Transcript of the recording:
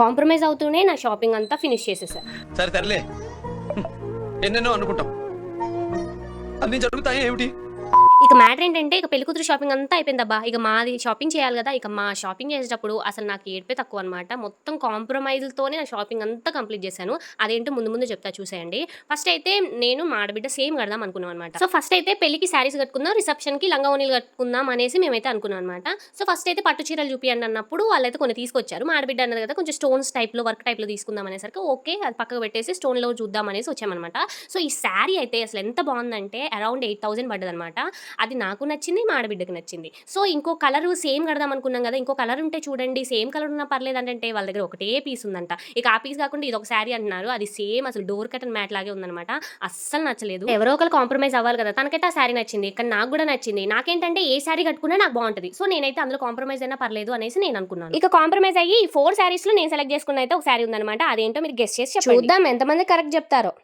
Compromise అవుతూనే నా shopping అంతా ఫినిష్ చేసేసా. సరే తరలే, ఎన్నెన్నో అనుకుంటాం, అన్ని జరుగుతాయి ఏమిటి? ఇక మ్యాటర్ ఏంటంటే ఇక పెళ్లికూతురు షాపింగ్ అంతా అయిపోయిందబ్బా. ఇక మాది షాపింగ్ చేయాలి కదా. ఇక మా షాపింగ్ చేసేటప్పుడు అసలు నాకు ఏడ్పే తక్కువ అనమాట. మొత్తం కాంప్రమైజ్‌తోనే నా షాపింగ్ అంతా కంప్లీట్ చేశాను. అదేంటో ముందు ముందు చెప్తా చూసేయండి. ఫస్ట్ అయితే నేను మా ఆడబిడ్డ సేమ్ కడదాం అనుకున్నాం అనమాట. సో ఫస్ట్ అయితే పెళ్లికి శారీస్ కట్టుకుందాం, రిసెప్షన్‌కి లంగా ఓణీలు కట్టుకుందాం అనేసి మేమైతే అనుకున్నాం అనమాట. సో ఫస్ట్ అయితే పట్టు చీరలు చూపియండి అన్నప్పుడు వాళ్ళైతే కొన్ని తీసుకొచ్చారు. మా ఆడబిడ్డ అన్నది కదా కొంచెం స్టోన్స్ టైప్‌లో వర్క్ టైప్‌లో తీసుకుందాం అనేసరికి ఓకే అది పక్కకు పెట్టేసి స్టోన్‌లో చూద్దాం అనేసి వచ్చామనమాట. సో ఈ శారీ అయితే అసలు ఎంత బాగుందంటే అరౌండ్ 8,000 పడ్డదనమాట. అది నాకు నచ్చింది, మా ఆడబిడ్డకి నచ్చింది. సో ఇంకో కలరు సేమ్ కడదాం అనుకున్నాం కదా. ఇంకో కలర్ ఉంటే చూడండి, సేమ్ కలర్ ఉన్నా పర్లేదు అంటే వాళ్ళ దగ్గర ఒకటే పీస్ ఉందంట. ఇక ఆ పీస్ కాకుండా ఇది ఒక శారీ అంటున్నారు. అది సేమ్ అసలు డోర్ కర్టన్ మ్యాట్ లాగే ఉందనమాట. అస్సలు నచ్చలేదు. ఎవరో ఒకరు కాంప్రమైజ్ అవ్వాలి కదా. తనకైతే ఆ శారీ నచ్చింది, కానీ నాకు కూడా నచ్చింది. నాకేంటంటే ఏ శారీ కట్టుకున్నా నాకు బాగుంటది. సో నేనైతే అందులో కాంప్రమైజ్ అయినా పర్లేదు అనేసి నేను అనుకున్నాను. ఇక కాంప్రమైజ్ అయ్యి 4 శారీస్ లో నేను సెలెక్ట్ చేసుకున్న అయితే ఒక శారీ ఉందనమాట. అదేంటో మీరు గెస్ చేసి చూద్దాం ఎంతమంది కరెక్ట్ చెప్తారో.